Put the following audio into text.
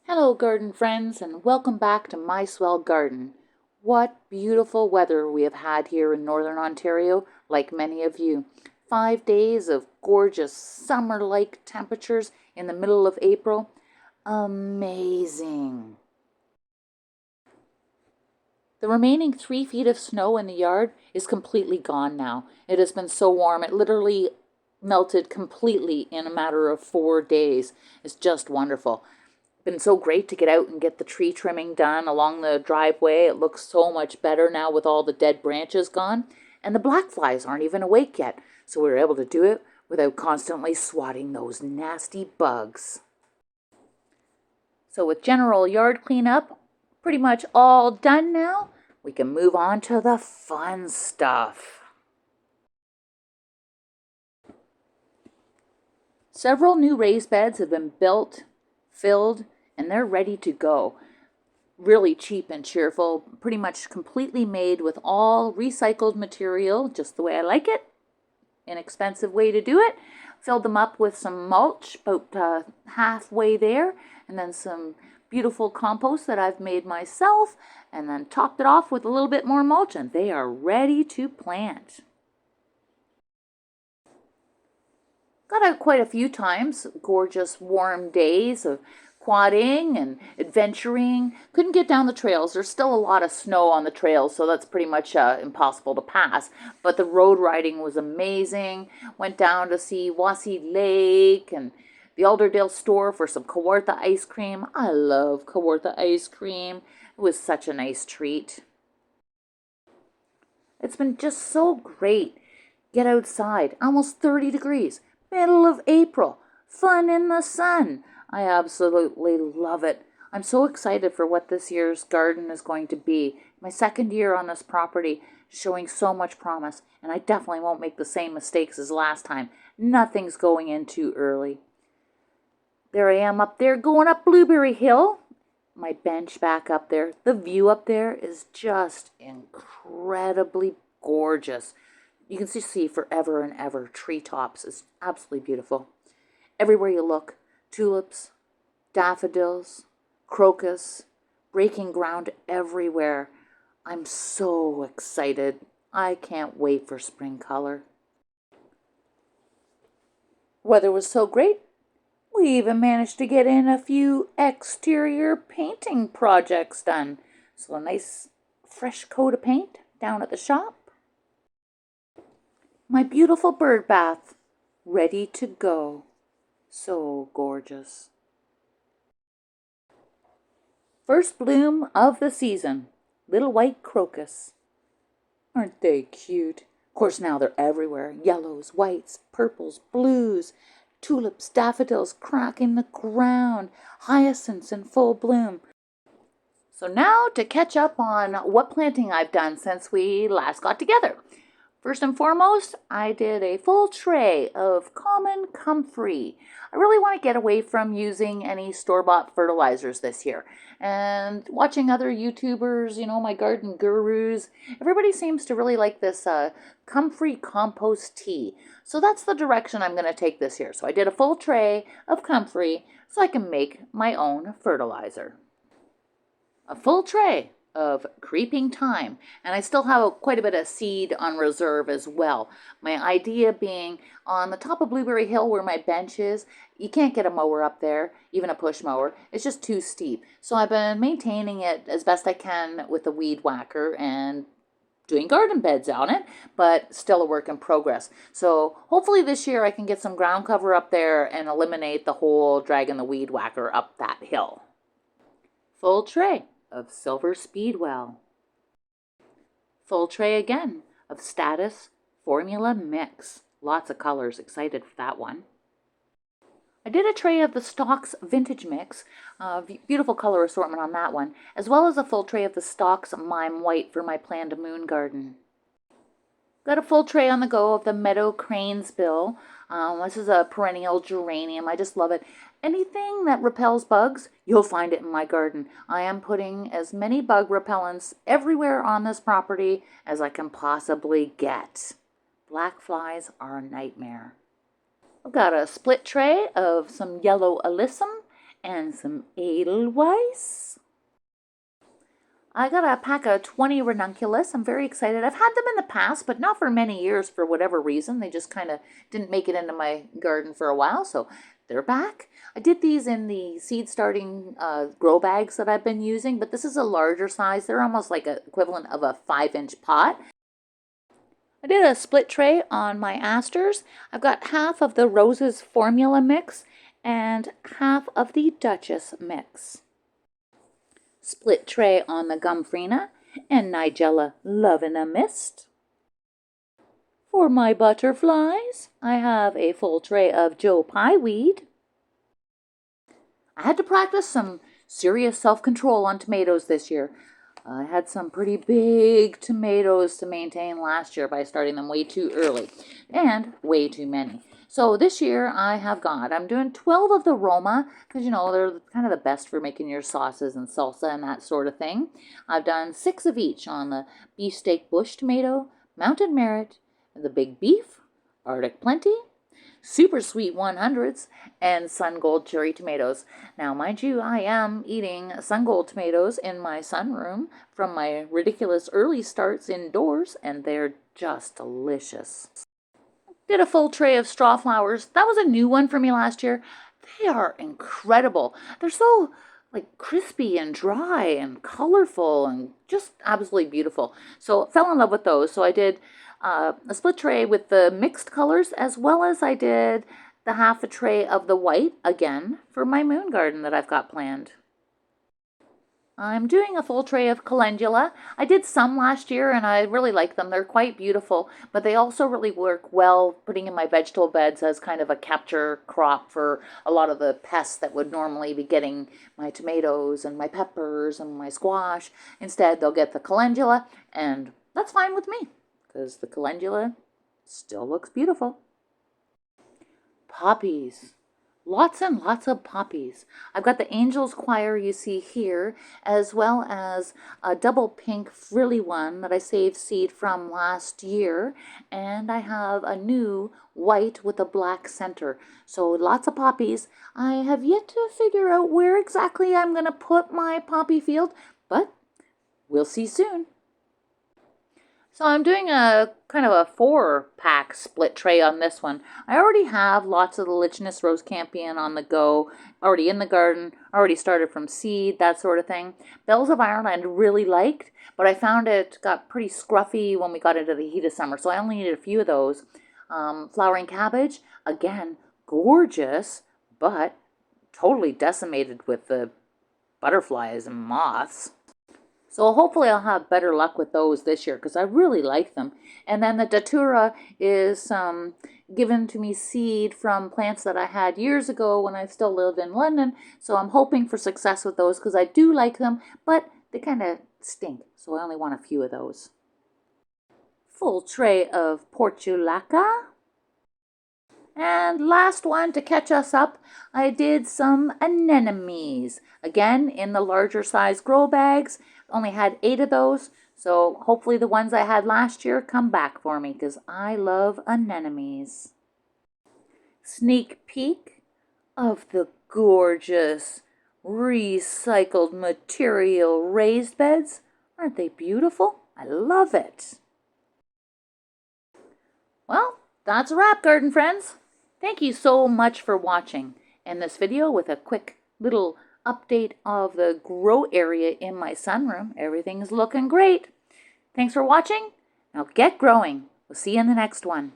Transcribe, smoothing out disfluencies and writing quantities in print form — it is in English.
Hello garden friends and welcome back to my swell garden. What beautiful weather we have had here in Northern Ontario, like many of you. 5 days of gorgeous summer-like temperatures in the middle of April. Amazing. The remaining 3 feet of snow in the yard is completely gone now. It has been so warm, it literally melted completely in a matter of 4 days. It's just wonderful. Been so great to get out and get the tree trimming done along the driveway. It looks so much better now with all the dead branches gone. And the black flies aren't even awake yet, so we were able to do it without constantly swatting those nasty bugs. So with general yard cleanup pretty much all done now, we can move on to the fun stuff. Several new raised beds have been built, filled, and they're ready to go. Really cheap and cheerful, pretty much completely made with all recycled material, just the way I like it. Inexpensive way to do it. Filled them up with some mulch, about halfway there, and then some beautiful compost that I've made myself, and then topped it off with a little bit more mulch, and they are ready to plant. Got out quite a few times, gorgeous warm days of quadding and adventuring. Couldn't get down the trails. There's still a lot of snow on the trails, so that's pretty much impossible to pass. But the road riding was amazing. Went down to see Wassy Lake and the Alderdale store for some Kawartha ice cream. I love Kawartha ice cream. It was such a nice treat. It's been just so great. Get outside, almost 30 degrees, middle of April, fun in the sun. I absolutely love it. I'm so excited for what this year's garden is going to be. My second year on this property, showing so much promise, and I definitely won't make the same mistakes as last time. Nothing's going in too early. There I am up there going up Blueberry Hill. My bench back up there. The view up there is just incredibly gorgeous. You can just see forever and ever treetops. It's absolutely beautiful. Everywhere you look, tulips, daffodils, crocus, breaking ground everywhere. I'm so excited. I can't wait for spring color. Weather was so great, we even managed to get in a few exterior painting projects done. So a nice fresh coat of paint down at the shop. My beautiful bird bath, ready to go. So gorgeous. First bloom of the season, little white crocus. Aren't they cute? Of course, now they're everywhere. Yellows, whites, purples, blues, tulips, daffodils cracking the ground, hyacinths in full bloom. So now to catch up on what planting I've done since we last got together. First and foremost, I did a full tray of common comfrey. I really want to get away from using any store-bought fertilizers this year. And watching other YouTubers, my garden gurus, everybody seems to really like this comfrey compost tea. So that's the direction I'm going to take this year. So I did a full tray of comfrey so I can make my own fertilizer. A full tray of creeping thyme, and I still have quite a bit of seed on reserve as well. My idea being on the top of Blueberry Hill where my bench is, you can't get a mower up there, even a push mower. It's just too steep. So I've been maintaining it as best I can with a weed whacker and doing garden beds on it, but still a work in progress. So hopefully this year I can get some ground cover up there and eliminate the whole dragging the weed whacker up that hill. Full tray of Silver Speedwell. Full tray again of Status Formula Mix. Lots of colors, excited for that one. I did a tray of the Stocks Vintage Mix, beautiful color assortment on that one, as well as a full tray of the Stocks Mime White for my planned moon garden. Got a full tray on the go of the Meadow Cranesbill. This is a perennial geranium. I just love it. Anything that repels bugs, you'll find it in my garden. I am putting as many bug repellents everywhere on this property as I can possibly get. Black flies are a nightmare. I've got a split tray of some yellow alyssum and some edelweiss. I got a pack of 20 ranunculus. I'm very excited. I've had them in the past, but not for many years for whatever reason. They just kind of didn't make it into my garden for a while, so they're back. I did these in the seed starting grow bags that I've been using, but this is a larger size. They're almost like an equivalent of a 5-inch pot. I did a split tray on my asters. I've got half of the Roses formula mix and half of the Duchess mix. Split tray on the Gumfrina and Nigella Love in a Mist. For my butterflies, I have a full tray of Joe Pieweed. I had to practice some serious self-control on tomatoes this year. I had some pretty big tomatoes to maintain last year by starting them way too early and way too many. So this year I'm doing 12 of the Roma because, you know, they're kind of the best for making your sauces and salsa and that sort of thing. I've done 6 of each on the beefsteak bush tomato, mountain merit, the big beef, Arctic plenty, super sweet 100s, and sun gold cherry tomatoes. Now, mind you, I am eating sun gold tomatoes in my sunroom from my ridiculous early starts indoors, and they're just delicious. Did a full tray of straw flowers. That was a new one for me last year. They are incredible. They're so like crispy and dry and colorful and just absolutely beautiful. So fell in love with those. So I did a split tray with the mixed colors, as well as I did the half a tray of the white again for my moon garden that I've got planned. I'm doing a full tray of calendula. I did some last year and I really like them. They're quite beautiful, but they also really work well putting in my vegetable beds as kind of a capture crop for a lot of the pests that would normally be getting my tomatoes and my peppers and my squash. Instead, they'll get the calendula, and that's fine with me because the calendula still looks beautiful. Poppies. Lots and lots of poppies. I've got the Angels Choir you see here, as well as a double pink frilly one that I saved seed from last year. And I have a new white with a black center. So lots of poppies. I have yet to figure out where exactly I'm going to put my poppy field, but we'll see soon. So I'm doing a kind of a 4-pack split tray on this one. I already have lots of the Lichnus Rose Campion on the go, already in the garden, already started from seed, that sort of thing. Bells of Ireland I really liked, but I found it got pretty scruffy when we got into the heat of summer, so I only needed a few of those. Flowering cabbage, again, gorgeous, but totally decimated with the butterflies and moths. So hopefully I'll have better luck with those this year because I really like them. And then the Datura is given to me seed from plants that I had years ago when I still lived in London. So I'm hoping for success with those because I do like them, but they kind of stink. So I only want a few of those. Full tray of portulaca. And last one to catch us up, I did some anemones. Again, in the larger size grow bags. Only had 8 of those, so hopefully the ones I had last year come back for me because I love anemones. Sneak peek of the gorgeous recycled material raised beds. Aren't they beautiful? I love it. Well, that's a wrap, garden friends. Thank you so much for watching. In this video with a quick little update of the grow area in my sunroom. Everything's looking great. Thanks for watching. Now get growing. We'll see you in the next one.